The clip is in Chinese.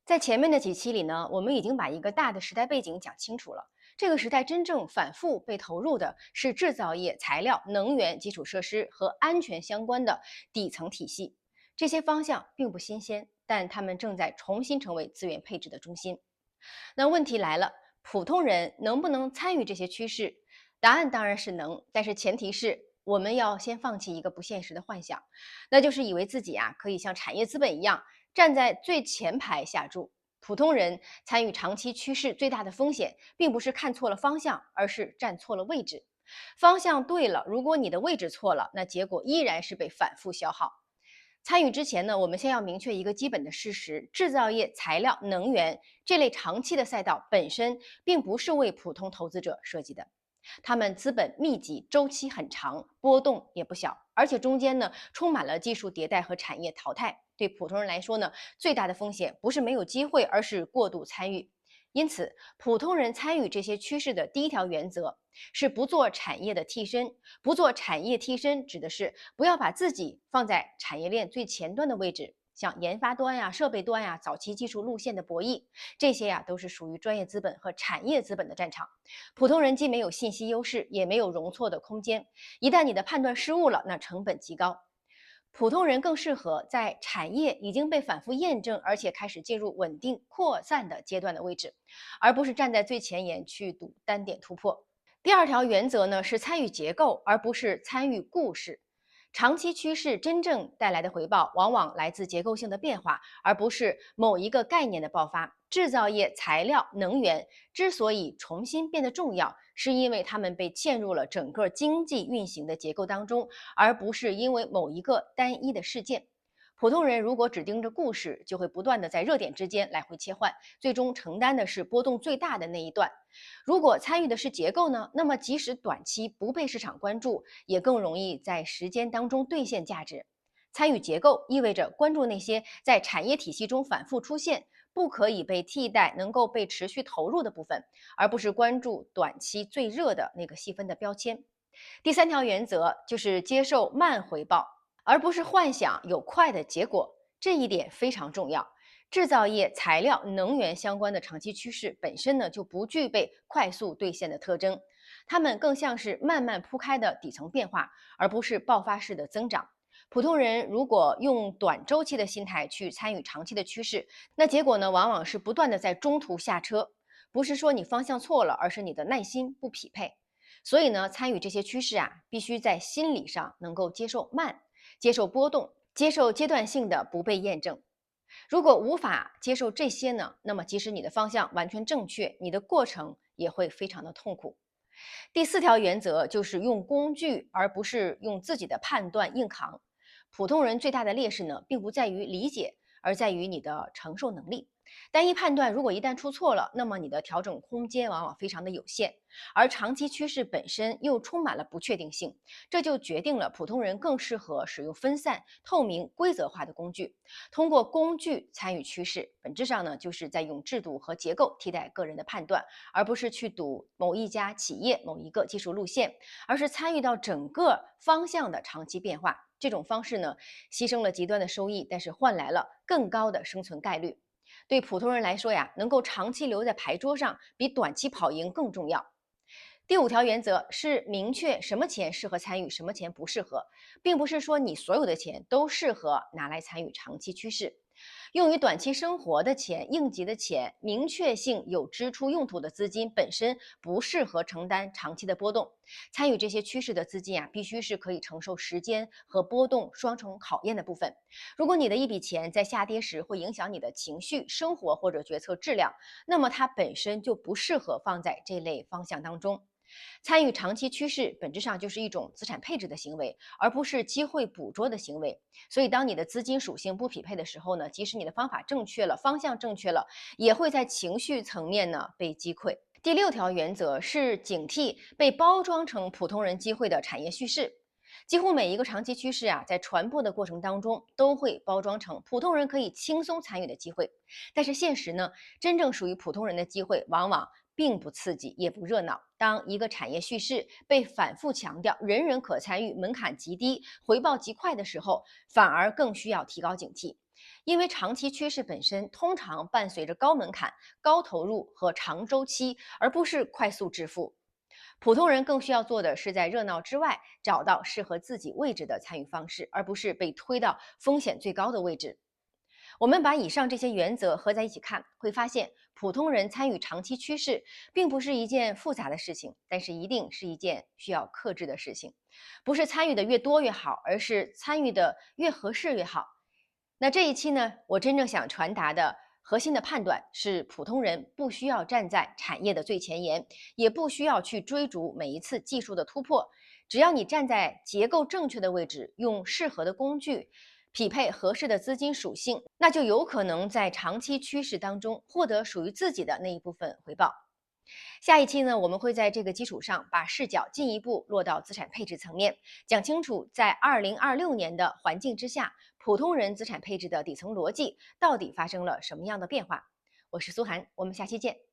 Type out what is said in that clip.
在前面的几期里呢，我们已经把一个大的时代背景讲清楚了。这个时代真正反复被投入的是制造业、材料、能源、基础设施和安全相关的底层体系。这些方向并不新鲜，但它们正在重新成为资源配置的中心。那问题来了，普通人能不能参与这些趋势？答案当然是能，但是前提是我们要先放弃一个不现实的幻想，那就是以为自己可以像产业资本一样站在最前排下注。普通人参与长期趋势最大的风险，并不是看错了方向，而是站错了位置。方向对了，如果你的位置错了，那结果依然是被反复消耗。参与之前呢，我们先要明确一个基本的事实：制造业、材料、能源这类长期的赛道本身并不是为普通投资者设计的，他们资本密集，周期很长，波动也不小，而且中间呢充满了技术迭代和产业淘汰。对普通人来说呢，最大的风险不是没有机会，而是过度参与。因此，普通人参与这些趋势的第一条原则是不做产业的替身。不做产业替身，指的是不要把自己放在产业链最前端的位置，像研发端设备端早期技术路线的博弈，这些都是属于专业资本和产业资本的战场。普通人既没有信息优势，也没有容错的空间。一旦你的判断失误了，那成本极高。普通人更适合在产业已经被反复验证，而且开始进入稳定扩散的阶段的位置，而不是站在最前沿去赌单点突破。第二条原则呢是参与结构，而不是参与故事。长期趋势真正带来的回报，往往来自结构性的变化，而不是某一个概念的爆发。制造业、材料、能源之所以重新变得重要，是因为它们被嵌入了整个经济运行的结构当中，而不是因为某一个单一的事件。普通人如果只盯着故事，就会不断的在热点之间来回切换，最终承担的是波动最大的那一段。如果参与的是结构呢，那么即使短期不被市场关注，也更容易在时间当中兑现价值。参与结构意味着关注那些在产业体系中反复出现、不可以被替代、能够被持续投入的部分，而不是关注短期最热的那个细分的标签。第三条原则就是接受慢回报，而不是幻想有快的结果，这一点非常重要。制造业、材料、能源相关的长期趋势本身呢就不具备快速兑现的特征，它们更像是慢慢铺开的底层变化，而不是爆发式的增长。普通人如果用短周期的心态去参与长期的趋势，那结果呢往往是不断的在中途下车，不是说你方向错了，而是你的耐心不匹配。所以呢，参与这些趋势必须在心理上能够接受慢，接受波动，接受阶段性的不被验证。如果无法接受这些呢，那么即使你的方向完全正确，你的过程也会非常的痛苦。第四条原则就是用工具，而不是用自己的判断硬扛。普通人最大的劣势呢，并不在于理解，而在于你的承受能力。单一判断如果一旦出错了，那么你的调整空间往往非常的有限，而长期趋势本身又充满了不确定性，这就决定了普通人更适合使用分散、透明、规则化的工具。通过工具参与趋势，本质上呢，就是在用制度和结构替代个人的判断，而不是去赌某一家企业、某一个技术路线，而是参与到整个方向的长期变化。这种方式呢，牺牲了极端的收益，但是换来了更高的生存概率。对普通人来说能够长期留在牌桌上，比短期跑赢更重要。第五条原则是明确什么钱适合参与，什么钱不适合，并不是说你所有的钱都适合拿来参与长期趋势。用于短期生活的钱、应急的钱、明确性有支出用途的资金本身不适合承担长期的波动。参与这些趋势的资金必须是可以承受时间和波动双重考验的部分。如果你的一笔钱在下跌时会影响你的情绪、生活或者决策质量，那么它本身就不适合放在这类方向当中。参与长期趋势本质上就是一种资产配置的行为，而不是机会捕捉的行为。所以当你的资金属性不匹配的时候呢，即使你的方法正确了，方向正确了，也会在情绪层面呢被击溃。第六条原则是警惕被包装成普通人机会的产业叙事。几乎每一个长期趋势在传播的过程当中都会包装成普通人可以轻松参与的机会，但是现实呢，真正属于普通人的机会往往并不刺激也不热闹。当一个产业叙事被反复强调人人可参与、门槛极低、回报极快的时候，反而更需要提高警惕。因为长期趋势本身通常伴随着高门槛、高投入和长周期，而不是快速致富。普通人更需要做的是在热闹之外找到适合自己位置的参与方式，而不是被推到风险最高的位置。我们把以上这些原则合在一起看，会发现普通人参与长期趋势并不是一件复杂的事情，但是一定是一件需要克制的事情。不是参与的越多越好，而是参与的越合适越好。那这一期呢，我真正想传达的核心的判断是，普通人不需要站在产业的最前沿，也不需要去追逐每一次技术的突破。只要你站在结构正确的位置，用适合的工具，匹配合适的资金属性，那就有可能在长期趋势当中获得属于自己的那一部分回报。下一期呢，我们会在这个基础上把视角进一步落到资产配置层面，讲清楚在2026年的环境之下，普通人资产配置的底层逻辑到底发生了什么样的变化。我是苏涵，我们下期见。